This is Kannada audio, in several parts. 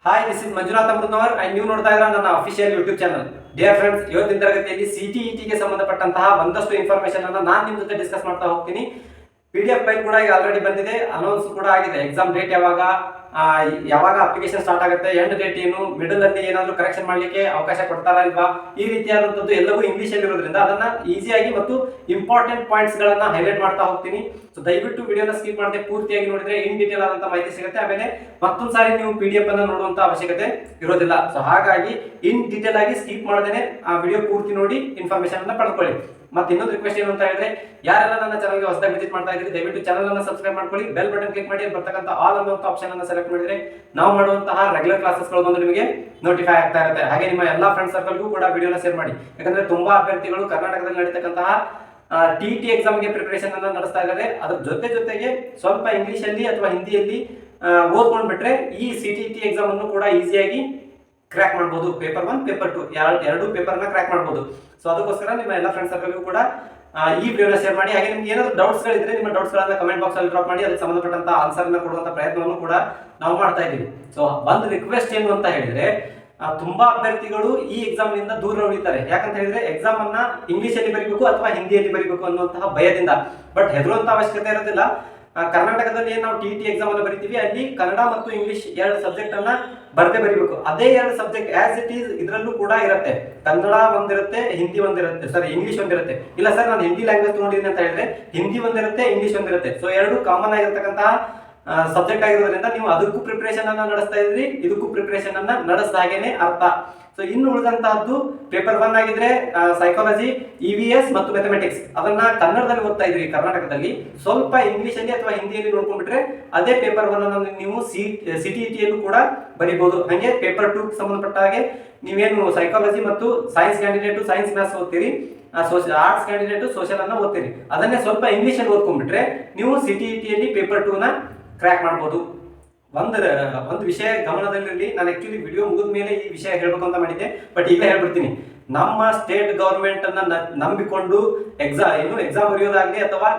Hi, this is Manjunath Amritanavar and ನೀವು ನೋಡ್ತಾ ಇದ್ದೀರಾ ನನ್ನ official YouTube channel. Dear friends, ಇವತ್ತಿನ ತರಗತಿಯಲ್ಲಿ ಸಿಟಿಇಟಿಗೆ ಸಂಬಂಧಪಟ್ಟಂತಹ ಒಂದಷ್ಟು ಇನ್ಫಾರ್ಮೇಶನ್ ಅನ್ನು ನಾನು ನಿಮ್ಮ ಜೊತೆ ಡಿಸ್ಕಸ್ ಮಾಡ್ತಾ ಹೋಗ್ತೀನಿ. PDF ಫೈಲ್ ಕೂಡ ಈಗ ಆಲ್ರೆಡಿ ಬಂದಿದೆ, ಅನೌನ್ಸ್ ಕೂಡ ಆಗಿದೆ. ಎಕ್ಸಾಮ್ ಡೇಟ್ ಯಾವಾಗ ಅಪ್ಲಿಕೇಶನ್ ಸ್ಟಾರ್ಟ್ ಆಗುತ್ತೆ, ಎಂಡ್ ಡೇಟ್ ಏನು, ಮಿಡಲ್ ಅಲ್ಲಿ ಏನಾದರೂ ಕರೆಕ್ಷನ್ ಮಾಡಲಿಕ್ಕೆ ಅವಕಾಶ ಕೊಡ್ತಾರಾ ಇಲ್ವಾ, ಈ ರೀತಿಯಾದಂಥದ್ದು ಎಲ್ಲವೂ ಇಂಗ್ಲಿಷ್ ಅಲ್ಲಿ ಇರೋದ್ರಿಂದ ಅದನ್ನ ಈಸಿಯಾಗಿ ಮತ್ತು ಇಂಪಾರ್ಟೆಂಟ್ ಪಾಯಿಂಟ್ಸ್ ಗಳನ್ನ ಹೈಲೈಟ್ ಮಾಡ್ತಾ ಹೋಗ್ತೀನಿ. ಸೊ ದಯವಿಟ್ಟು ವಿಡಿಯೋನ ಸ್ಕಿಪ್ ಮಾಡದೆ ಪೂರ್ತಿಯಾಗಿ ನೋಡಿದ್ರೆ ಇನ್ ಡೀಟೇಲ್ ಆದಂತ ಮಾಹಿತಿ ಸಿಗುತ್ತೆ. ಆಮೇಲೆ ಮತ್ತೊಂದು ಸಾರಿ ನೀವು PDF ಅನ್ನು ನೋಡುವಂತ ಅವಶ್ಯಕತೆ ಇರೋದಿಲ್ಲ. ಸೊ ಹಾಗಾಗಿ ಇನ್ ಡೀಟೇಲ್ ಆಗಿ ಸ್ಕಿಪ್ ಮಾಡದೇನೆ ಆ ವಿಡಿಯೋ ಪೂರ್ತಿ ನೋಡಿ ಇನ್ಫಾರ್ಮೇಶನ್ ಅನ್ನ ಪಡ್ಕೊಳ್ಳಿ. ಮತ್ತೆ ಇನ್ನೊಂದು ರಿಕ್ವೆಸ್ಟ್ ಏನು ಅಂತ ಹೇಳಿದ್ರೆ, ಯಾರೆಲ್ಲ ನನ್ನ ಚಾನಲ್ಗೆ ಹೊಸದಾಗಿ ವಿಸಿಟ್ ಮಾಡ್ತಾ ಇದ್ದೀರಿ ದಯವಿಟ್ಟು ಚಾನಲ್ ಅನ್ನು ಸಬ್ಸ್ಕ್ರೈಬ್ ಮಾಡ್ಕೊಳ್ಳಿ. ಬೆಲ್ ಬಟನ್ ಕ್ಲಿಕ್ ಮಾಡಿ ಬರ್ತಕ್ಕಂಥ ಆಲ್ ಅನ್ನುವಂಥ ಆಪ್ಷನ್ ಅನ್ನು ಸೆಲೆಕ್ಟ್ ಮಾಡಿದ್ರೆ ನಾವು ಮಾಡುವಂತಹ ರೆಗ್ಯುಲರ್ ಕ್ಲಾಸಸ್ಗಳು ಬಂದು ನಿಮಗೆ ನೋಟಿಫೈ ಆಗ್ತಾ ಇರುತ್ತೆ. ಹಾಗೆ ನಿಮ್ಮ ಎಲ್ಲಾ ಫ್ರೆಂಡ್ಸ್ ಸರ್ಕಲ್ಗೂ ಕೂಡ ವಿಡಿಯೋನ ಶೇರ್ ಮಾಡಿ. ಯಾಕಂದ್ರೆ ತುಂಬಾ ಅಭ್ಯರ್ಥಿಗಳು ಕರ್ನಾಟಕದಲ್ಲಿ ನಡೀತಕ್ಕಂತಹ TET ಎಕ್ಸಾಮ್ಗೆ ಪ್ರಿಪರೇಷನ್ ಅನ್ನ ನಡೆಸ್ತಾ ಇದ್ದಾರೆ. ಅದ್ರ ಜೊತೆಗೆ ಸ್ವಲ್ಪ ಇಂಗ್ಲಿಷ್ ಅಲ್ಲಿ ಅಥವಾ ಹಿಂದಿಯಲ್ಲಿ ಓದ್ಕೊಂಡ್ ಬಿಟ್ರೆ ಈ CTET ಎಕ್ಸಾಮ್ ಅನ್ನು ಕೂಡ ಈಸಿಯಾಗಿ ಕ್ರ್ಯಾಕ್ ಮಾಡಬಹುದು. ಪೇಪರ್ 1 ಪೇಪರ್ 2 ಎರಡು ಪೇಪರ್ನ ಕ್ರ್ಯಾಕ್ ಮಾಡಬಹುದು. ಸೊ ಅದಕ್ಕೋಸ್ಕರ ನಿಮ್ಮ ಎಲ್ಲ ಫ್ರೆಂಡ್ಸ್ ಸರ್ಕಲ್ಗೂ ಕೂಡ ಈ ವಿಡಿಯೋನ ಶೇರ್ ಮಾಡಿ. ಹಾಗೆ ನಿಮ್ಗೆ ಏನಾದರೂ ಡೌಟ್ಸ್ ಗಳಿದ್ರೆ ನಿಮ್ಮ ಡೌಟ್ಸ್ ಗಳನ್ನ ಕಮೆಂಟ್ ಬಾಕ್ಸ್ ಅಲ್ಲಿ ಡ್ರಾಪ್ ಮಾಡಿ. ಅದಕ್ಕೆ ಸಂಬಂಧಪಟ್ಟಂತ ಆನ್ಸರ್ ಅನ್ನ ಕೊಡುವಂತ ಪ್ರಯತ್ನವನ್ನು ಕೂಡ ನಾವು ಮಾಡ್ತಾ ಇದ್ದೀವಿ. ಸೊ ಒಂದು ರಿಕ್ವೆಸ್ಟ್ ಏನು ಅಂತ ಹೇಳಿದ್ರೆ, ತುಂಬಾ ಅಭ್ಯರ್ಥಿಗಳು ಈ ಎಕ್ಸಾಮ್ ನಿಂದ ದೂರ ಉಳಿತಾರೆ. ಯಾಕಂತ ಹೇಳಿದ್ರೆ ಎಕ್ಸಾಮ್ ಅನ್ನ ಇಂಗ್ಲಿಷ್ ಅಲ್ಲಿ ಬರೀಬೇಕು ಅಥವಾ ಹಿಂದಿಯಲ್ಲಿ ಬರೀಬೇಕು ಅನ್ನುವಂತಹ ಭಯದಿಂದ. ಬಟ್ ಹೆದರುವಂತ ಅವಶ್ಯಕತೆ ಇರೋದಿಲ್ಲ. ಕರ್ನಾಟಕದಲ್ಲಿ ನಾವು TET ಎಕ್ಸಾಮ್ ಅನ್ನು ಬರಿತೀವಿ, ಅಲ್ಲಿ ಕನ್ನಡ ಮತ್ತು ಇಂಗ್ಲಿಷ್ ಎರಡು ಸಬ್ಜೆಕ್ಟ್ ಅನ್ನ ಬರೀಬೇಕು. ಅದೇ ಎರಡು ಸಬ್ಜೆಕ್ಟ್ ಆಸ್ ಇಟ್ ಈಸ್ ಇದರಲ್ಲೂ ಕೂಡ ಇರುತ್ತೆ. ಕನ್ನಡ ಒಂದಿರುತ್ತೆ, ಹಿಂದಿ ಒಂದಿರುತ್ತೆ, ಇಂಗ್ಲಿಷ್ ಒಂದಿರುತ್ತೆ. ಇಲ್ಲ ಸರ್ ನಾನು ಹಿಂದಿ ಲ್ಯಾಂಗ್ವೇಜ್ ತಗೊಂಡಿದ್ದೀನಿ ಅಂತ ಹೇಳಿದ್ರೆ ಹಿಂದಿ ಒಂದಿರುತ್ತೆ, ಇಂಗ್ಲಿಷ್ ಒಂದಿರುತ್ತೆ. ಸೊ ಎರಡು ಕಾಮನ್ ಆಗಿರತಕ್ಕಂತಹ ಸಬ್ಜೆಕ್ಟ್ ಆಗಿರೋದ್ರಿಂದ ನೀವು ಅದಕ್ಕೂ ಪ್ರಿಪರೇಷನ್ ಅನ್ನ ನಡೆಸ್ತಾ ಇದ್ರಿ, ಇದಕ್ಕೂ ಪ್ರಿಪರೇಷನ್ ಅನ್ನ ನಡೆಸ್ದ ಹಾಗೇನೆ ಅರ್ಥ. ಸೊ ಇನ್ನು ಉಳಿದಂತಹದ್ದು ಪೇಪರ್ 1 ಆಗಿದ್ರೆ ಸೈಕಾಲಜಿ, EVS ಮತ್ತು ಮ್ಯಾಥಮೆಟಿಕ್ಸ್ ಅದನ್ನ ಕನ್ನಡದಲ್ಲಿ ಓದ್ತಾ ಇದ್ರಿ ಕರ್ನಾಟಕದಲ್ಲಿ, ಸ್ವಲ್ಪ ಇಂಗ್ಲಿಷ್ ಅಲ್ಲಿ ಅಥವಾ ಹಿಂದಿಯಲ್ಲಿ ನೋಡ್ಕೊಂಡ್ಬಿಟ್ರೆ ಅದೇ ಪೇಪರ್ 1 ಅನ್ನು ನೀವು CTET ಯಲ್ಲೂ ಕೂಡ ಬರೀಬಹುದು. ಹಾಗೆ ಪೇಪರ್ 2 ಸಂಬಂಧಪಟ್ಟ ಹಾಗೆ ನೀವೇನು ಸೈಕಾಲಜಿ ಮತ್ತು ಸೈನ್ಸ್ ಕ್ಯಾಂಡಿಡೇಟ್ ಸೈನ್ಸ್ ಮ್ಯಾಥ್ಸ್ ಓದ್ತೀರಿ, ಆರ್ಟ್ಸ್ ಕ್ಯಾಂಡಿಡೇಟ್ ಸೋಷಿಯಲ್ ಅನ್ನ ಓದ್ತೀರಿ, ಅದನ್ನೇ ಸ್ವಲ್ಪ ಇಂಗ್ಲಿಷ್ ಅಲ್ಲಿ ಓದ್ಕೊಂಡ್ಬಿಟ್ರೆ ನೀವು CTET ಯಲ್ಲಿ ಪೇಪರ್ 2 ನ ಕ್ರ್ಯಾಕ್ ಮಾಡಬಹುದು. ಒಂದು ವಿಷಯ ಗಮನದಲ್ಲಿರಲಿ. ನಾನು ಆಕ್ಚುಲಿ ವಿಡಿಯೋ ಮುಗಿದ ಮೇಲೆ ಈ ವಿಷಯ ಹೇಳ್ಬೇಕು ಅಂತ ಮಾಡಿದ್ದೆ, ಬಟ್ ಈಗ ಹೇಳ್ಬಿಡ್ತೀನಿ. ನಮ್ಮ ಸ್ಟೇಟ್ ಗವರ್ಮೆಂಟ್ ಅನ್ನ ನಂಬಿಕೊಂಡು ಎಕ್ಸಾಮ್ ಬರೆಯೋದಾಗಲಿ ಅಥವಾ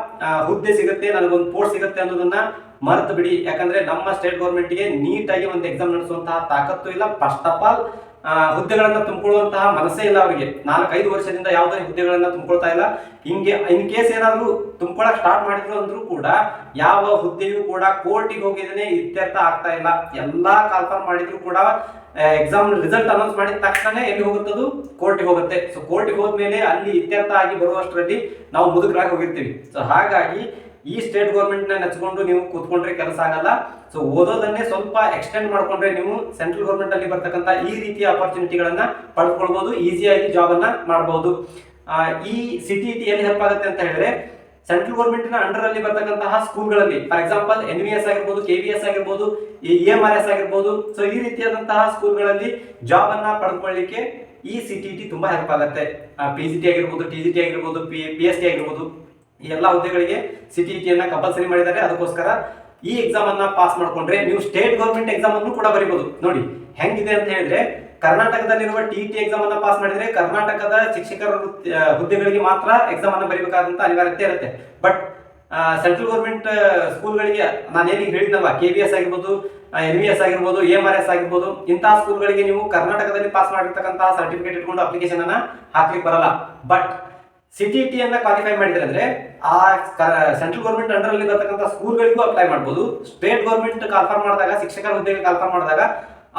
ಹುದ್ದೆ ಸಿಗುತ್ತೆ, ನನಗೊಂದು ಪೋಸ್ಟ್ ಸಿಗುತ್ತೆ ಅನ್ನೋದನ್ನ ಮರೆತು ಬಿಡಿ. ಯಾಕಂದ್ರೆ ನಮ್ಮ ಸ್ಟೇಟ್ ಗವರ್ಮೆಂಟ್ಗೆ ನೀಟಾಗಿ ಒಂದು ಎಕ್ಸಾಮ್ ನಡೆಸುವಂತಹ ತಾಕತ್ತು ಇಲ್ಲ. ಫಸ್ಟ್ ಆಫ್ ಆಲ್ ಹುದ್ದೆಗಳನ್ನ ತುಂಬಿಕೊಳ್ಳುವಂತಹ ಮನಸ್ಸೇ ಇಲ್ಲ ಅವರಿಗೆ. 4-5 ವರ್ಷದಿಂದ ಯಾವುದೇ ಹುದ್ದೆಗಳನ್ನ ತುಂಬಿಕೊಳ್ತಾ ಇಲ್ಲ. ಹಿಂಗೆ ಇನ್ ಕೇಸ್ ಏನಾದ್ರು ತುಂಬಿಕೊಳ್ಳಕ್ ಸ್ಟಾರ್ಟ್ ಮಾಡಿದ್ರು ಅಂದ್ರೂ ಕೂಡ ಯಾವ ಹುದ್ದೆಯೂ ಕೂಡ ಕೋರ್ಟಿಗೆ ಹೋಗಿದ್ದೇನೆ ಇತ್ಯರ್ಥ ಆಗ್ತಾ ಇಲ್ಲ. ಎಲ್ಲಾ ಕಾಲ್ಫಾರ್ಮ್ ಮಾಡಿದ್ರು ಕೂಡ ಎಕ್ಸಾಮ್ ರಿಸಲ್ಟ್ ಅನೌನ್ಸ್ ಮಾಡಿದ ತಕ್ಷಣ ಎಲ್ಲಿ ಹೋಗುತ್ತದು, ಕೋರ್ಟಿಗೆ ಹೋಗುತ್ತೆ. ಸೊ ಕೋರ್ಟಿಗೆ ಹೋದ್ಮೇಲೆ ಅಲ್ಲಿ ಇತ್ಯರ್ಥ ಆಗಿ ಬರುವಷ್ಟರಲ್ಲಿ ನಾವು ಮುದುಕರಾಗಿ ಹೋಗಿರ್ತೀವಿ. ಸೊ ಹಾಗಾಗಿ ಈ ಸ್ಟೇಟ್ ಗೌರ್ಮೆಂಟ್ ನ ನೆಚ್ಕೊಂಡು ನೀವು ಕೂತ್ಕೊಂಡ್ರೆ ಕೆಲಸ ಆಗಲ್ಲ. ಸೊ ಓದೋದನ್ನೇ ಸ್ವಲ್ಪ ಎಕ್ಸ್ಟೆಂಡ್ ಮಾಡ್ಕೊಂಡ್ರೆ ನೀವು ಸೆಂಟ್ರಲ್ ಗೌರ್ಮೆಂಟ್ ಅಲ್ಲಿ ಬರ್ತಕ್ಕಂಥ ಈ ರೀತಿಯ ಅಪರ್ಚುನಿಟಿಗಳನ್ನ ಪಡೆದುಕೊಳ್ಬಹುದು, ಈಸಿಯಾಗಿ ಜಾಬ್ ಅನ್ನ ಮಾಡಬಹುದು. ಈ CTET ಎಲ್ಲಿ ಹೆಲ್ಪ್ ಆಗುತ್ತೆ ಅಂತ ಹೇಳಿದ್ರೆ, ಸೆಂಟ್ರಲ್ ಗೌರ್ಮೆಂಟ್ ನ ಅಂಡರ್ ಅಲ್ಲಿ ಬರ್ತಕ್ಕಂತಹ ಸ್ಕೂಲ್ಗಳಲ್ಲಿ, ಫಾರ್ ಎಕ್ಸಾಂಪಲ್ NVS ಆಗಿರ್ಬೋದು, KVS ಆಗಿರ್ಬೋದು, EMRS ಆಗಿರ್ಬೋದು, ಸೊ ಈ ರೀತಿಯಾದಂತಹ ಸ್ಕೂಲ್ಗಳಲ್ಲಿ ಜಾಬ್ ಅನ್ನ ಪಡೆದುಕೊಳ್ಳಲಿಕ್ಕೆ ಈ CTET ತುಂಬಾ ಹೆಲ್ಪ್ ಆಗುತ್ತೆ. PGT ಆಗಿರ್ಬೋದು, TGT ಆಗಿರ್ಬೋದು, PST ಆಗಿರ್ಬೋದು, ಈ ಎಲ್ಲ ಹುದ್ದೆಗಳಿಗೆ CTET ಅನ್ನ ಕಂಪಲ್ಸರಿ ಮಾಡಿದ್ದಾರೆ. ಅದಕ್ಕೋಸ್ಕರ ಈ ಎಕ್ಸಾಮ್ ಅನ್ನ ಪಾಸ್ ಮಾಡ್ಕೊಂಡ್ರೆ ನೀವು ಸ್ಟೇಟ್ ಗೌರ್ಮೆಂಟ್ ಎಕ್ಸಾಮ್ ಅನ್ನು ಕೂಡ ಬರೀಬಹುದು. ನೋಡಿ ಹೆಂಗಿದೆ ಅಂತ ಹೇಳಿದ್ರೆ, ಕರ್ನಾಟಕದಲ್ಲಿರುವ TET ಎಕ್ಸಾಮ್ ಅನ್ನ ಪಾಸ್ ಮಾಡಿದ್ರೆ ಕರ್ನಾಟಕದ ಶಿಕ್ಷಕರ ಹುದ್ದೆಗಳಿಗೆ ಮಾತ್ರ ಎಕ್ಸಾಮ್ ಅನ್ನ ಬರೀಬೇಕಾದಂತ ಅನಿವಾರ್ಯತೆ ಇರುತ್ತೆ. ಬಟ್ ಸೆಂಟ್ರಲ್ ಗೌರ್ಮೆಂಟ್ ಸ್ಕೂಲ್ಗಳಿಗೆ ನಾನು ಏನಿಗೆ ಹೇಳಿದ್ನಲ್ವಾ, KVS ಆಗಿರ್ಬೋದು, NVS ಆಗಿರ್ಬೋದು, EMRS ಆಗಿರ್ಬೋದು, ಇಂತಹ ಸ್ಕೂಲ್ಗಳಿಗೆ ನೀವು ಕರ್ನಾಟಕದಲ್ಲಿ ಪಾಸ್ ಮಾಡಿರ್ತಕ್ಕಂತಹ ಸರ್ಟಿಫಿಕೇಟ್ ಇಟ್ಕೊಂಡು ಅಪ್ಲಿಕೇಶನ್ ಅನ್ನ ಹಾಕ್ಲಿಕ್ಕೆ ಬರಲ್ಲ. ಬಟ್ CTET ಅನ್ನ ಕ್ವಾಲಿಫೈ ಮಾಡಿದ್ರೆ ಅಂದ್ರೆ ಆ ಸೆಂಟ್ರಲ್ ಗೌರ್ಮೆಂಟ್ ಅಂಡರ್ ಅಲ್ಲಿ ಬರ್ತಕ್ಕಂಥ ಸ್ಕೂಲ್ಗಳಿಗೂ ಅಪ್ಲೈ ಮಾಡಬಹುದು. ಸ್ಟೇಟ್ ಗೌರ್ಮೆಂಟ್ ಕಾಲ್ಫಾರ್ಮ್ ಮಾಡಿದಾಗ, ಶಿಕ್ಷಕರ ಹುದ್ದೆಗೆ ಕಾಲ್ಫಾರ್ಮ್ ಮಾಡಿದಾಗ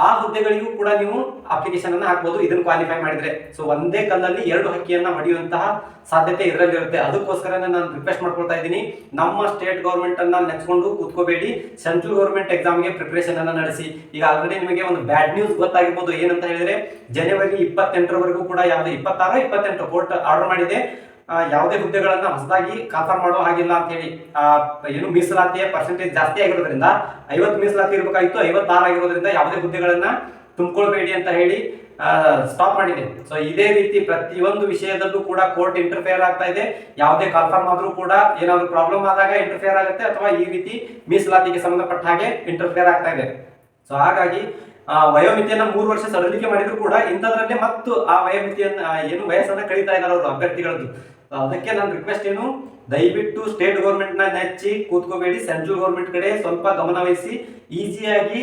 ಆ ಹುದ್ದೆಗಳಿಗೂ ಕೂಡ ನೀವು ಅಪ್ಲಿಕೇಶನ್ ಅನ್ನ ಹಾಕಬಹುದು, ಇದನ್ನು ಕ್ವಾಲಿಫೈ ಮಾಡಿದ್ರೆ. ಸೊ ಒಂದೇ ಕಲ್ಲಲ್ಲಿ ಎರಡು ಹಕ್ಕಿಯನ್ನ ಹೊಡೆಯುವಂತಹ ಸಾಧ್ಯತೆ ಇದರಲ್ಲಿ ಇರುತ್ತೆ. ಅದಕ್ಕೋಸ್ಕರ ನಾನು ರಿಕ್ವೆಸ್ಟ್ ಮಾಡ್ಕೊಳ್ತಾ ಇದ್ದೀನಿ, ನಮ್ಮ ಸ್ಟೇಟ್ ಗೌರ್ಮೆಂಟ್ ಅನ್ನ ನೆಚ್ಕೊಂಡು ಕೂತ್ಕೋಬೇಡಿ, ಸೆಂಟ್ರಲ್ ಗೌರ್ಮೆಂಟ್ ಎಕ್ಸಾಮ್ಗೆ ಪ್ರಿಪರೇಷನ್ ಅನ್ನ ನಡೆಸಿ. ಈಗ ಆಲ್ರೆಡಿ ನಿಮಗೆ ಒಂದು ಬ್ಯಾಡ್ ನ್ಯೂಸ್ ಗೊತ್ತಾಗಿರ್ಬೋದು. ಏನಂತ ಹೇಳಿದ್ರೆ, ಜನವರಿ 28ರವರೆಗೂ ಕೂಡ ಯಾವುದೇ 26-28 ಕೋರ್ಟ್ ಆರ್ಡರ್ ಮಾಡಿದೆ, ಯಾವುದೇ ಹುದ್ದೆಗಳನ್ನ ಹೊಸದಾಗಿ ಕಾಲ್ಫಾರ್ಮ್ ಮಾಡೋ ಹಾಗಿಲ್ಲ ಅಂತ ಹೇಳಿ. ಏನು ಮೀಸಲಾತಿಯ ಪರ್ಸೆಂಟೇಜ್ ಜಾಸ್ತಿ ಆಗಿರೋದ್ರಿಂದ 50 ಮೀಸಲಾತಿ ಇರಬೇಕಾಗಿತ್ತು, 56 ಆಗಿರೋದ್ರಿಂದ ಯಾವುದೇ ಹುದ್ದೆಗಳನ್ನ ತುಂಬಿಕೊಳ್ಬೇಡಿ ಅಂತ ಹೇಳಿ ಸ್ಟಾಪ್ ಮಾಡಿದೆ. ಸೊ ಇದೇ ರೀತಿ ಪ್ರತಿಯೊಂದು ವಿಷಯದಲ್ಲೂ ಕೂಡ ಕೋರ್ಟ್ ಇಂಟರ್ಫಿಯರ್ ಆಗ್ತಾ ಇದೆ. ಯಾವುದೇ ಕಾಲ್ಫಾರ್ಮ್ ಆದ್ರೂ ಕೂಡ ಏನಾದ್ರು ಪ್ರಾಬ್ಲಮ್ ಆದಾಗ ಇಂಟರ್ಫಿಯರ್ ಆಗುತ್ತೆ, ಅಥವಾ ಈ ರೀತಿ ಮೀಸಲಾತಿಗೆ ಸಂಬಂಧಪಟ್ಟ ಹಾಗೆ ಇಂಟರ್ಫಿಯರ್ ಆಗ್ತಾ ಇದೆ. ಸೊ ಹಾಗಾಗಿ ವಯೋಮಿತಿಯನ್ನ 3 ವರ್ಷ ಸಡಿಲಿಕೆ ಮಾಡಿದ್ರು ಕೂಡ ಇಂಥದ್ರಲ್ಲೇ ಮತ್ತು ಆ ವಯೋಮಿತಿಯನ್ನ ಏನು ವಯಸ್ಸನ್ನ ಕಳೀತಾ ಇದ್ದಾರೆ ಅವರು ಅಭ್ಯರ್ಥಿಗಳದ್ದು. ಅದಕ್ಕೆ ನನ್ನ ರಿಕ್ವೆಸ್ಟ್ ಏನು, ದಯವಿಟ್ಟು ಸ್ಟೇಟ್ ಗೌರ್ಮೆಂಟ್ ನ ನೆಚ್ಚಿ ಕೂತ್ಕೋಬೇಡಿ, ಸೆಂಟ್ರಲ್ ಗೌರ್ಮೆಂಟ್ ಕಡೆ ಸ್ವಲ್ಪ ಗಮನ ವಹಿಸಿ ಈಸಿಯಾಗಿ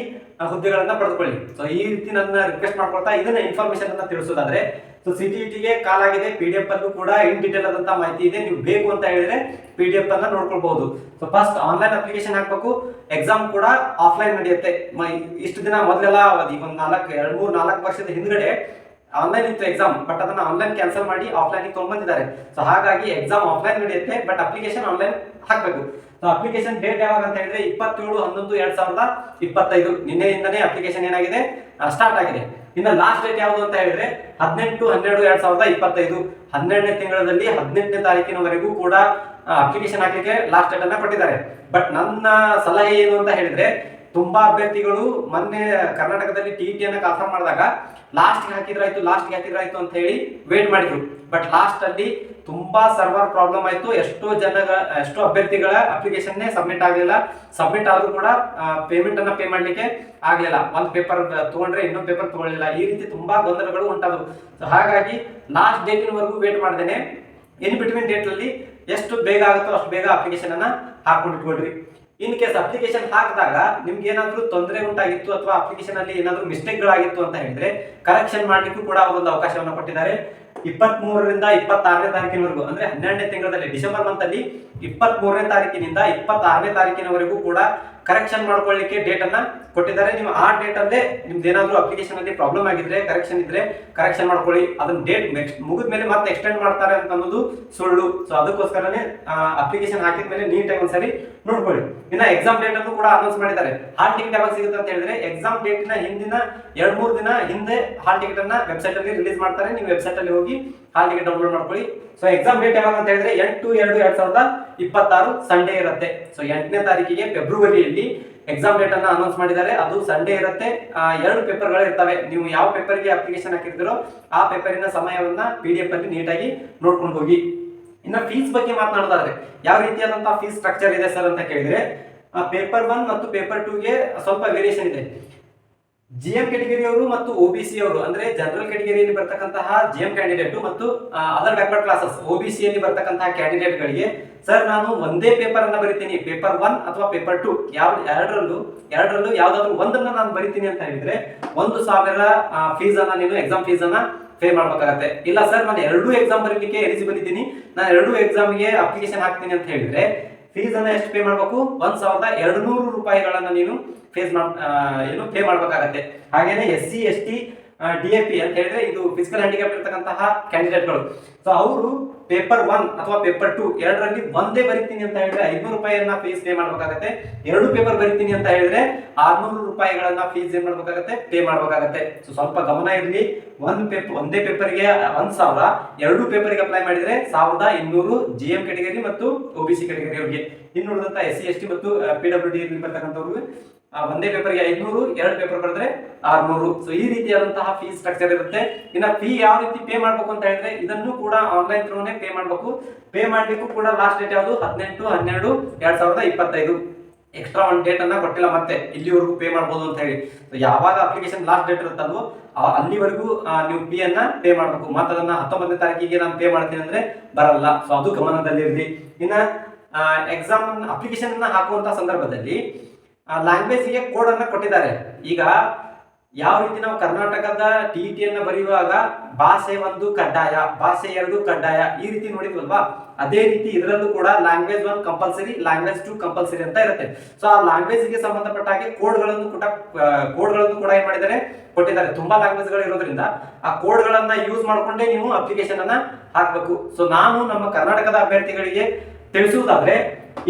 ಹುದ್ದೆಗಳನ್ನ ಪಡೆದುಕೊಳ್ಳಿ. ಸೊ ಈ ರೀತಿ ನನ್ನ ರಿಕ್ವೆಸ್ಟ್ ಮಾಡ್ಕೊಳ್ತಾ ಇದನ್ನ ಇನ್ಫಾರ್ಮೇಶನ್ ಅನ್ನ ತಿಳಿಸೋದಾದ್ರೆ, ಸೊ ಸಿಟಿಇಟಿಗೆ ಕಾಲ್ ಆಗಿದೆ. PDF ಅಲ್ಲೂ ಕೂಡ ಇನ್ ಡೀಟೇಲ್ ಆದಂತಹ ಮಾಹಿತಿ ಇದೆ. ನೀವು ಬೇಕು ಅಂತ ಹೇಳಿದ್ರೆ PDF ಅನ್ನ ನೋಡ್ಕೊಳ್ಬಹುದು. ಸೊ ಫಸ್ಟ್ ಆನ್ಲೈನ್ ಅಪ್ಲಿಕೇಶನ್ ಹಾಕ್ಬೇಕು. ಎಕ್ಸಾಮ್ ಕೂಡ ಆಫ್ಲೈನ್ ನಡೆಯುತ್ತೆ. ಇಷ್ಟು ದಿನ ಮೊದಲೆಲ್ಲ ಒಂದು 4 ವರ್ಷದ ಹಿಂದ್ಗಡೆ ಆನ್ಲೈನ್ ಇತ್ತು ಎಕ್ಸಾಮ್, ಬಟ್ ಅದನ್ನ ಆನ್ಲೈನ್ ಕ್ಯಾನ್ಸಲ್ ಮಾಡಿ ಆಫ್ಲೈನ್ ತಗೊಂಡ್ಬಂದಿದ್ದಾರೆ. ಸೊ ಹಾಗಾಗಿ ಎಕ್ಸಾಮ್ ಆಫ್ಲೈನ್ ನಡೆಯುತ್ತೆ, ಬಟ್ ಅಪ್ಲಿಕೇಶನ್ ಆನ್ಲೈನ್ ಹಾಕ್ಬೇಕು. ಸೊ ಅಪ್ಲಿಕೇಶನ್ ಡೇಟ್ ಯಾವಾಗ ಅಂತ ಹೇಳಿದ್ರೆ 27/11/2025 ನಿನ್ನೆಯಿಂದನೇ ಅಪ್ಲಿಕೇಶನ್ ಏನಾಗಿದೆ ಸ್ಟಾರ್ಟ್ ಆಗಿದೆ. ಇನ್ನು ಲಾಸ್ಟ್ ಡೇಟ್ ಯಾವುದು ಅಂತ ಹೇಳಿದ್ರೆ 18/12/2025 12ನೇ ತಿಂಗಳಲ್ಲಿ 18ನೇ ತಾರೀಕಿನವರೆಗೂ ಕೂಡ ಅಪ್ಲಿಕೇಶನ್ ಹಾಕಲಿಕ್ಕೆ ಲಾಸ್ಟ್ ಡೇಟ್ ಅನ್ನ ಕೊಟ್ಟಿದ್ದಾರೆ. ಬಟ್ ನನ್ನ ಸಲಹೆ ಏನು ಅಂತ ಹೇಳಿದ್ರೆ, ತುಂಬಾ ಅಭ್ಯರ್ಥಿಗಳು ಮೊನ್ನೆ ಕರ್ನಾಟಕದಲ್ಲಿ TET ಅನ್ನ ಕನ್ಫರ್ಮ್ ಮಾಡಿದಾಗ ಲಾಸ್ಟ್ಗೆ ಹಾಕಿದ್ರಾಯ್ತು ಅಂತ ಹೇಳಿ ವೇಟ್ ಮಾಡಿದ್ರು. ಬಟ್ ಲಾಸ್ಟ್ ಅಲ್ಲಿ ತುಂಬಾ ಸರ್ವರ್ ಪ್ರಾಬ್ಲಮ್ ಆಯ್ತು. ಎಷ್ಟೋ ಅಭ್ಯರ್ಥಿಗಳ ಅಪ್ಲಿಕೇಶನ್ ಸಬ್ಮಿಟ್ ಆಗಲಿಲ್ಲ. ಸಬ್ಮಿಟ್ ಆದ್ರೂ ಕೂಡ ಪೇಮೆಂಟ್ ಅನ್ನ ಪೇ ಮಾಡ್ಲಿಕ್ಕೆ ಆಗ್ಲಿಲ್ಲ. ಒಂದು ಪೇಪರ್ ತಗೊಂಡ್ರೆ ಇನ್ನೊಂದು ಪೇಪರ್ ತಗೊಳ್ಳಿಲ್ಲ. ಈ ರೀತಿ ತುಂಬಾ ಗೊಂದಲಗಳು ಉಂಟಾದವು. ಹಾಗಾಗಿ ಲಾಸ್ಟ್ ಡೇಟಿನವರೆಗೂ ವೇಟ್ ಮಾಡ್ದೇನೆ ಇನ್ ಬಿಟ್ವೀನ್ ಡೇಟ್ ಅಲ್ಲಿ ಎಷ್ಟು ಬೇಗ ಆಗುತ್ತೋ ಅಷ್ಟು ಬೇಗ ಅಪ್ಲಿಕೇಶನ್ ಅನ್ನ ಹಾಕೊಂಡಿಟ್ಕೊಳ್ರಿ. ಇನ್ ಕೇಸ್ ಅಪ್ಲಿಕೇಶನ್ ಹಾಕಿದಾಗ ನಿಮ್ಗೆ ಏನಾದ್ರೂ ತೊಂದರೆ ಉಂಟಾಗಿತ್ತು ಅಥವಾ ಅಪ್ಲಿಕೇಶನ್ ಅಲ್ಲಿ ಏನಾದ್ರೂ ಮಿಸ್ಟೇಕ್ ಗಳಾಗಿತ್ತು ಅಂತ ಹೇಳಿದ್ರೆ ಕರೆಕ್ಷನ್ ಮಾಡ್ಲಿಕ್ಕೂ ಕೂಡ ಒಂದು ಅವಕಾಶವನ್ನು ಕೊಟ್ಟಿದ್ದಾರೆ. 23ರಿಂದ 26ನೇ ತಾರೀಕಿನವರೆಗೂ, ಅಂದ್ರೆ 12ನೇ ತಿಂಗಳಲ್ಲಿ ಡಿಸೆಂಬರ್ ಮಂತ್ ಅಲ್ಲಿ 23ನೇ ತಾರೀಕಿನಿಂದ 26ನೇ ತಾರೀಕಿನವರೆಗೂ ಕೂಡ ಕರೆಕ್ಷನ್ ಮಾಡ್ಕೊಳ್ಳಿಕ್ಕೆ ಡೇಟ್ ಅನ್ನ ಕೊಟ್ಟಿದ್ದಾರೆ. ನೀವು ಆ ಡೇಟ್ ಅಲ್ಲೇ ನಿಮ್ದು ಏನಾದ್ರೂ ಅಪ್ಲಿಕೇಶನ್ ಅಲ್ಲಿ ಪ್ರಾಬ್ಲಮ್ ಆಗಿದ್ರೆ ಕರೆಕ್ಷನ್ ಇದ್ರೆ ಕರೆಕ್ಷನ್ ಮಾಡ್ಕೊಳ್ಳಿ. ಅದನ್ನ ಡೇಟ್ ಮುಗಿದ್ಮೇಲೆ ಮತ್ತೆ ಎಕ್ಸ್ಟೆಂಡ್ ಮಾಡ್ತಾರೆ ಅಂತ ಅನ್ನೋದು ಸುಳ್ಳು. ಸೊ ಅದಕ್ಕೋಸ್ಕರನೇ ಅಪ್ಲಿಕೇಶನ್ ಹಾಕಿದ್ಮೇಲೆ ನೀಟಾಗಿ ಒಂದ್ಸರಿ ನೋಡ್ಕೊಳ್ಳಿ. ಇನ್ನ ಎಕ್ಸಾಮ್ ಡೇಟ್ ಅನ್ನು ಕೂಡ ಅನೌನ್ಸ್ ಮಾಡಿದ್ದಾರೆ. ಹಾಲ್ ಟಿಕೆಟ್ ಯಾವಾಗ ಸಿಗುತ್ತೆ ಅಂತ ಹೇಳಿದ್ರೆ ಎಕ್ಸಾಮ್ ಡೇಟ್ ನ ಹಿಂದಿನ 2-3 ದಿನ ಹಿಂದೆ ಹಾಲ್ ಟಿಕೆಟ್ ಅನ್ನ ವೆಬ್ಸೈಟ್ ಅಲ್ಲಿ ರಿಲೀಸ್ ಮಾಡ್ತಾರೆ. ನೀವು ವೆಬ್ಸೈಟ್ ಅಲ್ಲಿ ಹೋಗಿ ಹಾಲ್ ಟಿಕೆಟ್ ಡೌನ್ಲೋಡ್ ಮಾಡ್ಕೊಳ್ಳಿ. ಸೊ ಎಕ್ಸಾಮ್ ಡೇಟ್ ಯಾವಾಗ ಅಂತ ಹೇಳಿದ್ರೆ 8/2/2026 ಸಂಡೇ ಇರುತ್ತೆ. ಸೊ 8ನೇ ತಾರೀಕಿಗೆ ಫೆಬ್ರವರಿಯಲ್ಲಿ ಎಕ್ಸಾಮ್ ಡೇಟ್ ಅನ್ನ ಅನೌನ್ಸ್ ಮಾಡಿದ್ದಾರೆ. ಅದು ಸಂಡೇ ಇರುತ್ತೆ. 2 ಪೇಪರ್ಗಳು ಇರ್ತವೆ. ನೀವು ಯಾವ ಪೇಪರ್ಗೆ ಅಪ್ಲಿಕೇಶನ್ ಹಾಕಿರ್ತೀರೋ ಆ ಪೇಪರಿನ ಸಮಯವನ್ನ PDF ಅಲ್ಲಿ ನೀಟಾಗಿ ನೋಡ್ಕೊಂಡು ಹೋಗಿ. ಇನ್ನ ಫೀಸ್ ಬಗ್ಗೆ ಮಾತನಾಡೋದಾದ್ರೆ ಯಾವ ರೀತಿಯಾದಂತಹ ಫೀಸ್ ಸ್ಟ್ರಕ್ಚರ್ ಇದೆ ಸರ್ ಅಂತ ಕೇಳಿದ್ರೆ, ಪೇಪರ್ 1 ಮತ್ತು ಪೇಪರ್ 2ಗೆ ಸ್ವಲ್ಪ ವೇರಿಯೇಷನ್ ಇದೆ. GM ಕ್ಯಾಟಗರಿ ಅವರು ಮತ್ತು OBC ಅವರು, ಅಂದ್ರೆ ಜನರಲ್ ಕ್ಯಾಟಗರಿಯಲ್ಲಿ ಬರ್ತಕ್ಕಂತಹ GM ಕ್ಯಾಂಡಿಡೇಟ್ ಮತ್ತು ಅದರ್ ಬ್ಯಾಕ್ವರ್ಡ್ ಕ್ಲಾಸಸ್ OBC ಯಲ್ಲಿ ಬರ್ತಕ್ಕಂತಹ ಕ್ಯಾಂಡಿಡೇಟ್ ಗಳಿಗೆ ಸರ್ ನಾನು ಒಂದೇ ಪೇಪರ್ ಅನ್ನ ಬರಿತೀನಿ, ಪೇಪರ್ 1 ಅಥವಾ ಪೇಪರ್ 2 ಎರಡರಲ್ಲೂ ಯಾವ್ದಾದ್ರು ಒಂದನ್ನ ನಾನು ಬರಿತೀನಿ ಅಂತ ಹೇಳಿದ್ರೆ 1,000 ಫೀಸ್ ಅನ್ನ ನೀನು ಎಕ್ಸಾಮ್ ಫೀಸ್ ಅನ್ನ ಪೇ ಮಾಡ್ಬೇಕಾಗತ್ತೆ. ಇಲ್ಲ ಸರ್ ನಾನು 2 ಎಕ್ಸಾಮ್ ಬರೀಲಿಕ್ಕೆ ಎಲಿಜಿಬಲ್ ಇದ್ದೀನಿ, ನಾನು 2 ಎಕ್ಸಾಮ್ಗೆ ಅಪ್ಲಿಕೇಶನ್ ಹಾಕ್ತೀನಿ ಅಂತ ಹೇಳಿದ್ರೆ ಫೀಸ್ ಅನ್ನ ಎಷ್ಟು ಪೇ ಮಾಡಬೇಕು? 1,200 ರೂಪಾಯಿಗಳನ್ನ ನೀನು ಪೇ ಮಾಡ್ಬೇಕಾಗತ್ತೆ. ಹಾಗೇನೆ SC ST DAP ಅಂತ ಹೇಳಿದ್ರೆ ಇದು ಫಿಸಿಕಲ್ ಹ್ಯಾಂಡಿಕ್ಯಾಪ್ ಇರತಕ್ಕಂತಹ ಕ್ಯಾಂಡಿಡೇಟ್ಗಳು. ಸೊ ಅವರು ಪೇಪರ್ 1 ಅಥವಾ ಪೇಪರ್ 2 ಎರಡರಲ್ಲಿ ಒಂದೇ ಬರಿತೀನಿ ಅಂತ ಹೇಳಿದ್ರೆ 500 ರೂಪಾಯಿಯನ್ನ ಫೀಸ್ ಪೇ ಮಾಡ್ಬೇಕಾಗತ್ತೆ. 2 ಪೇಪರ್ ಬರಿತೀನಿ ಅಂತ ಹೇಳಿದ್ರೆ 600 ರೂಪಾಯಿಗಳನ್ನ ಫೀಸ್ ಏನ್ ಮಾಡ್ಬೇಕಾಗತ್ತೆ? ಪೇ ಮಾಡ್ಬೇಕಾಗತ್ತೆ. ಸೊ ಸ್ವಲ್ಪ ಗಮನ ಇರಲಿ. ಒಂದೇ ಪೇಪರ್ಗೆ 1,000, 2 ಪೇಪರ್ಗೆ ಅಪ್ಲೈ ಮಾಡಿದ್ರೆ 1,200 GM ಕ್ಯಾಟಗರಿ ಮತ್ತು OBC ಕ್ಯಾಟಗರಿ ಅವರಿಗೆ. ಇನ್ನು ಉಳಿದಂತ SC ST ಮತ್ತು PWD ಬರ್ತಕ್ಕಂಥವ್ರಿಗೆ ಒಂದೇ ಪೇಪರ್ಗೆ 500, 2 ಪೇಪರ್ ಬರೆದ್ರೆ 600. ಸೊ ಈ ರೀತಿಯಾದಂತಹ ಫೀಸ್ ಸ್ಟ್ರಕ್ಚರ್ ಇರುತ್ತೆ. ಇನ್ನ ಫೀ ಯಾವ ರೀತಿ ಪೇ ಮಾಡ್ಬೇಕು ಅಂತ ಹೇಳಿದ್ರೆ ಇದನ್ನು ಕೂಡ ಆನ್ಲೈನ್ ಥ್ರೂನೇ ಪೇ ಮಾಡ್ಬೇಕು. ಪೇ ಮಾಡ್ಲಿಕ್ಕೂ ಕೂಡ ಲಾಸ್ಟ್ ಡೇಟ್ ಯಾವುದು? 18/12/2025. ಎಕ್ಸ್ಟ್ರಾ ಒಂದು ಡೇಟ್ ಅನ್ನ ಕೊಟ್ಟಿಲ್ಲ, ಮತ್ತೆ ಇಲ್ಲಿವರೆಗೂ ಪೇ ಮಾಡ್ಬೋದು ಅಂತ ಹೇಳಿ. ಯಾವಾಗ ಅಪ್ಲಿಕೇಶನ್ ಲಾಸ್ಟ್ ಡೇಟ್ ಇರುತ್ತಲ್ವೋ ಅಲ್ಲಿವರೆಗೂ ನೀವು ಫೀ ಅನ್ನ ಪೇ ಮಾಡ್ಬೇಕು. ಮತ್ತೆ ಅದನ್ನ 19ನೇ ತಾರೀಕಿಗೆ ನಾನು ಪೇ ಮಾಡ್ತೀನಿ ಅಂದ್ರೆ ಬರಲ್ಲ. ಸೊ ಅದು ಗಮನದಲ್ಲಿರಲಿ. ಇನ್ನ ಎಕ್ಸಾಮ್ ಅಪ್ಲಿಕೇಶನ್ ಅನ್ನ ಹಾಕುವಂತ ಸಂದರ್ಭದಲ್ಲಿ ಲ್ಯಾಂಗ್ವೇಜ್ಗೆ ಕೋಡ್ ಅನ್ನ ಕೊಟ್ಟಿದ್ದಾರೆ. ಈಗ ಯಾವ ರೀತಿ ನಾವು ಕರ್ನಾಟಕದ TET ಅನ್ನ ಬರೆಯುವಾಗ ಭಾಷೆ 1 ಕಡ್ಡಾಯ, ಭಾಷೆ 2 ಕಡ್ಡಾಯ ಈ ರೀತಿ ನೋಡಿದ್ವಲ್ವಾ, ಅದೇ ರೀತಿ ಇದರಲ್ಲೂ ಕೂಡ ಲ್ಯಾಂಗ್ವೇಜ್ 1 ಕಂಪಲ್ಸರಿ, ಲ್ಯಾಂಗ್ವೇಜ್ 2 ಕಂಪಲ್ಸರಿ ಅಂತ ಇರುತ್ತೆ. ಸೊ ಆ ಲ್ಯಾಂಗ್ವೇಜ್ಗೆ ಸಂಬಂಧಪಟ್ಟ ಹಾಗೆ ಕೋಡ್ಗಳನ್ನು ಕೂಡ ಏನ್ ಮಾಡಿದ್ದಾರೆ? ಕೊಟ್ಟಿದ್ದಾರೆ. ತುಂಬಾ ಲ್ಯಾಂಗ್ವೇಜ್ ಗಳು ಇರೋದ್ರಿಂದ ಆ ಕೋಡ್ ಗಳನ್ನ ಯೂಸ್ ಮಾಡ್ಕೊಂಡೇ ನೀವು ಅಪ್ಲಿಕೇಶನ್ ಅನ್ನ ಹಾಕಬೇಕು. ಸೊ ನಾನು ನಮ್ಮ ಕರ್ನಾಟಕದ ಅಭ್ಯರ್ಥಿಗಳಿಗೆ ತಿಳಿಸುವುದಾದ್ರೆ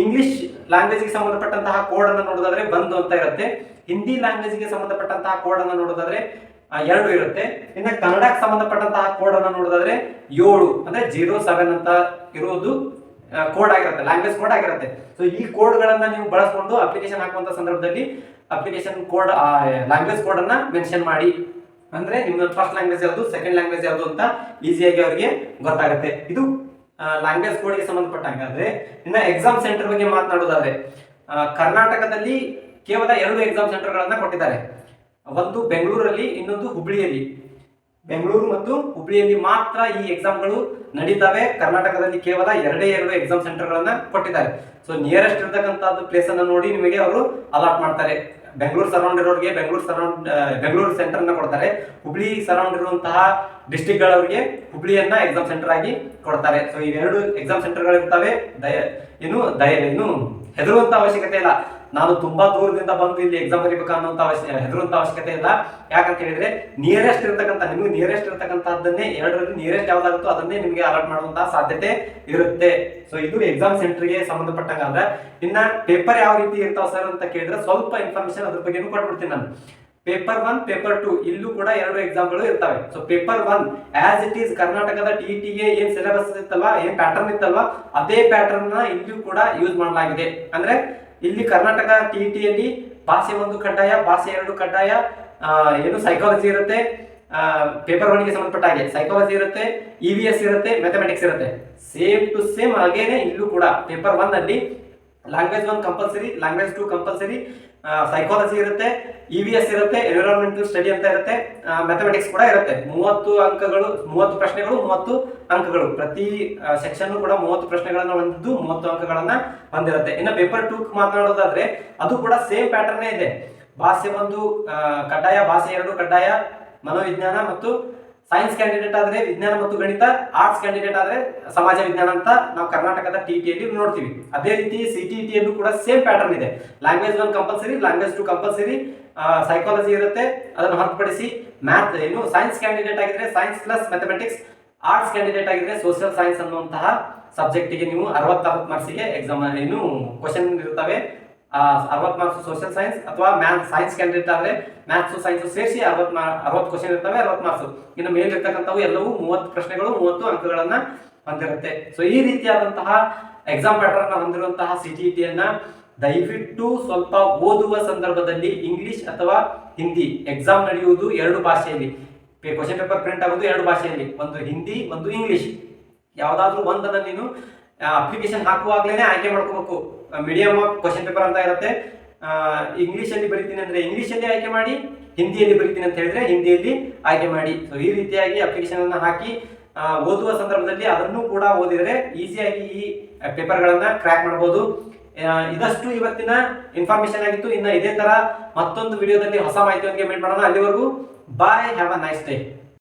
ಇಂಗ್ಲಿಷ್ ಲ್ಯಾಂಗ್ವೇಜ್ ಗೆ ಸಂಬಂಧಪಟ್ಟಂತಹ ಕೋಡ್ ಅನ್ನು ನೋಡೋದಾದ್ರೆ 1 ಅಂತ ಇರುತ್ತೆ. ಹಿಂದಿ ಲ್ಯಾಂಗ್ವೇಜ್ ಗೆ ಸಂಬಂಧಪಟ್ಟಂತಹ ಕೋಡ್ ಅನ್ನು ನೋಡೋದಾದ್ರೆ 2 ಇರುತ್ತೆ. ಇನ್ನು ಕನ್ನಡಕ್ಕೆ ಸಂಬಂಧಪಟ್ಟಂತಹ ಕೋಡ್ ಅನ್ನು ನೋಡೋದಾದ್ರೆ 7 ಅಂದ್ರೆ 07 ಅಂತ ಇರೋದು ಕೋಡ್ ಆಗಿರುತ್ತೆ, ಲ್ಯಾಂಗ್ವೇಜ್ ಕೋಡ್ ಆಗಿರುತ್ತೆ. ಸೊ ಈ ಕೋಡ್ ಗಳನ್ನ ನೀವು ಬಳಸಿಕೊಂಡು ಅಪ್ಲಿಕೇಶನ್ ಹಾಕುವಂತ ಸಂದರ್ಭದಲ್ಲಿ ಅಪ್ಲಿಕೇಶನ್ ಕೋಡ್ ಲ್ಯಾಂಗ್ವೇಜ್ ಕೋಡ್ ಅನ್ನ ಮೆನ್ಷನ್ ಮಾಡಿ. ಅಂದ್ರೆ ನಿಮ್ಮ ಫಸ್ಟ್ ಲ್ಯಾಂಗ್ವೇಜ್ ಯಾವುದು, ಸೆಕೆಂಡ್ ಲ್ಯಾಂಗ್ವೇಜ್ ಯಾವುದು ಅಂತ ಈಸಿಯಾಗಿ ಅವರಿಗೆ ಗೊತ್ತಾಗುತ್ತೆ. ಇದು ಲ್ಯಾಂಗ್ವೇಜ್ ಕೋಡ್ಗೆ ಸಂಬಂಧಪಟ್ಟಂಗಾದ್ರೆ. ಇನ್ನ ಎಕ್ಸಾಮ್ ಸೆಂಟರ್ ಬಗ್ಗೆ ಮಾತನಾಡೋದಾದ್ರೆ ಕರ್ನಾಟಕದಲ್ಲಿ ಕೇವಲ 2 ಎಕ್ಸಾಮ್ ಸೆಂಟರ್ಗಳನ್ನ ಕೊಟ್ಟಿದ್ದಾರೆ. ಒಂದು ಬೆಂಗಳೂರಲ್ಲಿ, ಇನ್ನೊಂದು ಹುಬ್ಳಿಯಲ್ಲಿ. ಬೆಂಗಳೂರು ಮತ್ತು ಹುಬ್ಳಿಯಲ್ಲಿ ಮಾತ್ರ ಈ ಎಕ್ಸಾಮ್ಗಳು ನಡೀತವೆ. ಕರ್ನಾಟಕದಲ್ಲಿ ಕೇವಲ 2 ಎಕ್ಸಾಮ್ ಸೆಂಟರ್ಗಳನ್ನ ಕೊಟ್ಟಿದ್ದಾರೆ. ಸೊ ನಿಯರೆಸ್ಟ್ ಇರತಕ್ಕಂತದ್ದು ಪ್ಲೇಸ್ ಅನ್ನ ನೋಡಿ ನಿಮಗೆ ಅವರು ಅಲಾಟ್ ಮಾಡ್ತಾರೆ. ಬೆಂಗಳೂರು ಸರೌಂಡ್ ಇರೋರಿಗೆ ಬೆಂಗಳೂರು ಸೆಂಟರ್ ಅನ್ನ ಕೊಡ್ತಾರೆ. ಹುಬ್ಳಿ ಸರೌಂಡ್ ಇರುವಂತಹ ಡಿಸ್ಟ್ರಿಕ್ಟ್ ಗಳವರಿಗೆ ಹುಬ್ಳಿಯನ್ನ ಎಕ್ಸಾಮ್ ಸೆಂಟರ್ ಆಗಿ ಕೊಡ್ತಾರೆ. ಸೊ ಇವೆರಡು ಎಕ್ಸಾಮ್ ಸೆಂಟರ್ ಗಳು ಇರ್ತವೆ. ಇನ್ನು ಹೆದರುವಂತ ಅವಶ್ಯಕತೆ ಇಲ್ಲ. ನಾನು ತುಂಬಾ ದೂರದಿಂದ ಬಂದು ಇಲ್ಲಿ ಎಕ್ಸಾಮ್ ಬರೀಬೇಕು ಅನ್ನೋಂತ ಹೆದರುವಂತ ಅವಶ್ಯಕತೆ ಇಲ್ಲ. ಯಾಕಂತ ಹೇಳಿದ್ರೆ ನಿಯರೆಸ್ಟ್ ಇರ್ತಕ್ಕಂಥ ನಿಮ್ಗೆ ನಿಯರೆಸ್ಟ್ ಇರ್ತಕ್ಕಂಥದ್ದನ್ನೇ ಎರಡರಲ್ಲಿ ನಿಯರೆಸ್ಟ್ ಯಾವ್ದಾಗುತ್ತೋ ಅದನ್ನೇ ನಿಮ್ಗೆ ಅಲಾಟ್ ಮಾಡುವಂತಹ ಸಾಧ್ಯತೆ ಇರುತ್ತೆ. ಸೊ ಇದು ಎಕ್ಸಾಮ್ ಸೆಂಟರ್ಗೆ ಸಂಬಂಧಪಟ್ಟಂಗಾದ್ರೆ. ಇನ್ನ ಪೇಪರ್ ಯಾವ ರೀತಿ ಇರ್ತಾವ ಸರ್ ಅಂತ ಕೇಳಿದ್ರೆ ಸ್ವಲ್ಪ ಇನ್ಫಾರ್ಮೇಶನ್ ಅದ್ರ ಬಗ್ಗೆ ಕೊಟ್ಬಿಡ್ತೀನಿ ನಾನು. ಪೇಪರ್ 1 ಪೇಪರ್ 2 ಇಲ್ಲೂ ಕೂಡ ಎರಡು ಎಕ್ಸಾಮ್ಗಳು ಇರ್ತವೆ. So paper 1 as it is ಕರ್ನಾಟಕದ ಟಿಇಟಿಗೆ ಏನ್ ಸಿಲೆಬಸ್ ಇತ್ತಲ್ವಾ, ಏನ್ ಪ್ಯಾಟರ್ನ್ ಇತ್ತಲ್ವಾ, ಅದೇ ಪ್ಯಾಟರ್ನ್ ನ ಇಲ್ಲಿಯೂ ಕೂಡ ಯೂಸ್ ಮಾಡಲಾಗಿದೆ. ಅಂದ್ರೆ ಇಲ್ಲಿ ಕರ್ನಾಟಕ ಟಿಇಟಿಯಲ್ಲಿ ಭಾಷೆ 1 ಕಡ್ಡಾಯ, ಭಾಷೆ 2 ಕಡ್ಡಾಯ, ಸೈಕಾಲಜಿ ಇರುತ್ತೆ, ಪೇಪರ್ 1 ಗೆ ಸಂಬಂಧಪಟ್ಟ ಹಾಗೆ ಸೈಕಾಲಜಿ ಇರುತ್ತೆ, EVS ಇರುತ್ತೆ, ಮ್ಯಾಥಮೆಟಿಕ್ಸ್ ಇರುತ್ತೆ. ಸೇಮ್ ಟು ಸೇಮ್ ಹಾಗೇನೆ ಇಲ್ಲೂ ಕೂಡ ಪೇಪರ್ 1 ಅಲ್ಲಿ language 1 compulsory, language 2 compulsory, psychology ಇರುತ್ತೆ, EVS ಇರುತ್ತೆ, ಎನ್ವಿರಾನ್ಮೆಂಟಲ್ ಸ್ಟಡಿ ಅಂತ ಇರುತ್ತೆ, ಮ್ಯಾಥಮೆಟಿಕ್ಸ್ ಕೂಡ ಇರುತ್ತೆ. 30 ಅಂಕಗಳು, 30 ಪ್ರಶ್ನೆಗಳು, 30 ಅಂಕಗಳು. ಪ್ರತಿ ಸೆಕ್ಷನ್ ಕೂಡ 30 ಪ್ರಶ್ನೆಗಳನ್ನ ಹೊಂದಿದ್ದು 30 ಅಂಕಗಳನ್ನ ಹೊಂದಿರುತ್ತೆ. ಇನ್ನು ಪೇಪರ್ 2 ಮಾತನಾಡೋದಾದ್ರೆ ಅದು ಕೂಡ ಸೇಮ್ ಪ್ಯಾಟರ್ನ್ ಇದೆ. ಭಾಷೆ 1 ಕಡ್ಡಾಯ, ಭಾಷೆ 2 ಕಡ್ಡಾಯ, ಮನೋವಿಜ್ಞಾನ ಮತ್ತು ಸೈನ್ಸ್ ಕ್ಯಾಂಡಿಡೇಟ್ ಆದ್ರೆ ವಿಜ್ಞಾನ ಮತ್ತು ಗಣಿತ, ಆರ್ಟ್ಸ್ ಕ್ಯಾಂಡಿಡೇಟ್ ಆದ್ರೆ ಸಮಾಜ ವಿಜ್ಞಾನ ಅಂತ ನಾವು ಕರ್ನಾಟಕದ ಟಿಇಟಿಯಲ್ಲಿ ನೋಡ್ತೀವಿ. ಅದೇ ರೀತಿ ಸಿಟಿಇಟಿಯಲ್ಲೂ ಕೂಡ ಸೇಮ್ ಪ್ಯಾಟರ್ನ್ ಇದೆ. Language 1 compulsory, language 2 compulsory, psychology ಇರುತ್ತೆ. ಅದನ್ನು ಹೊರತುಪಡಿಸಿ ಸೈನ್ಸ್ ಕ್ಯಾಂಡಿಡೇಟ್ ಆಗಿದ್ರೆ science plus mathematics, arts candidate ಆಗಿದ್ರೆ ಸೋಷಿಯಲ್ ಸೈನ್ಸ್ ಅನ್ನುವಂತಹ ಸಬ್ಜೆಕ್ಟ್ಗೆ ನೀವು 60 ಮಾರ್ಕ್ಸಿಗೆ ಎಕ್ಸಾಮ್ ಕ್ವಶನ್ ಇರ್ತವೆ. 60 ಮಾರ್ಕ್ಸ್ ಸೋಷಿಯಲ್ ಸೈನ್ಸ್ ಅಥವಾ ಸೈನ್ಸ್ ಕ್ಯಾಂಡಿಡೇಟ್ ಆದ್ರೆ ಮ್ಯಾಥ್ಸ್ ಸೈನ್ಸ್ ಸೇರಿಸಿ 60 ಕ್ವಶನ್ ಇರ್ತವೆ, 60 ಮಾರ್ಕ್ಸ್. ಇನ್ನು ಮೇಲಿರ್ತಕ್ಕಂಥವು ಎಲ್ಲವೂ 30 ಪ್ರಶ್ನೆಗಳು, 30 ಅಂಕಗಳನ್ನ ಹೊಂದಿರುತ್ತೆ. ಸೊ ಈ ರೀತಿಯಾದಂತಹ ಎಕ್ಸಾಮ್ ಪ್ಯಾಟರ್ನ್ ಹೊಂದಿರುವಂತಹ ಸಿಟಿಇಟಿಯನ್ನ ದಯವಿಟ್ಟು ಸ್ವಲ್ಪ ಓದುವ ಸಂದರ್ಭದಲ್ಲಿ ಇಂಗ್ಲಿಷ್ ಅಥವಾ ಹಿಂದಿ ಎಕ್ಸಾಮ್ ನಡೆಯುವುದು 2 ಭಾಷೆಯಲ್ಲಿ. ಕ್ವಶನ್ ಪೇಪರ್ ಪ್ರಿಂಟ್ ಆಗೋದು 2 ಭಾಷೆಯಲ್ಲಿ, ಒಂದು ಹಿಂದಿ, ಒಂದು ಇಂಗ್ಲಿಷ್. ಯಾವ್ದಾದ್ರು ಒಂದನ್ನ ನೀನು ಅಪ್ಲಿಕೇಶನ್ ಹಾಕುವಾಗ್ಲೇನೆ ಆಯ್ಕೆ ಮಾಡ್ಕೋಬೇಕು. ಮೀಡಿಯಂ ಆಫ್ ಕ್ವಶನ್ ಪೇಪರ್ ಅಂತ ಇರುತ್ತೆ. ಇಂಗ್ಲಿಷ್ ಅಲ್ಲಿ ಬರೀತೀನಿ ಅಂದ್ರೆ ಇಂಗ್ಲಿಷ್ ಅಲ್ಲಿ ಆಯ್ಕೆ ಮಾಡಿ, ಹಿಂದಿಯಲ್ಲಿ ಬರೀತೀನಿ ಅಂತ ಹೇಳಿದ್ರೆ ಹಿಂದಿಯಲ್ಲಿ ಆಯ್ಕೆ ಮಾಡಿ. ಸೊ ಈ ರೀತಿಯಾಗಿ ಅಪ್ಲಿಕೇಶನ್ ಅನ್ನ ಹಾಕಿ ಓದುವ ಸಂದರ್ಭದಲ್ಲಿ ಅದನ್ನು ಕೂಡ ಓದಿದ್ರೆ ಈಸಿಯಾಗಿ ಈ ಪೇಪರ್ ಗಳನ್ನ ಕ್ರ್ಯಾಕ್ ಮಾಡಬಹುದು. ಇದಷ್ಟು ಇವತ್ತಿನ ಇನ್ಫಾರ್ಮೇಶನ್ ಆಗಿತ್ತು. ಇನ್ನು ಇದೇ ತರ ಮತ್ತೊಂದು ವಿಡಿಯೋದಲ್ಲಿ ಹೊಸ ಮಾಹಿತಿಯೊಂದಿಗೆ ಮೀಟ್ ಮಾಡೋಣ. ಅಲ್ಲಿವರೆಗೂ ಬಾಯ್, ಹ್ಯಾವ್ ಅ ನೈಸ್ ಡೇ.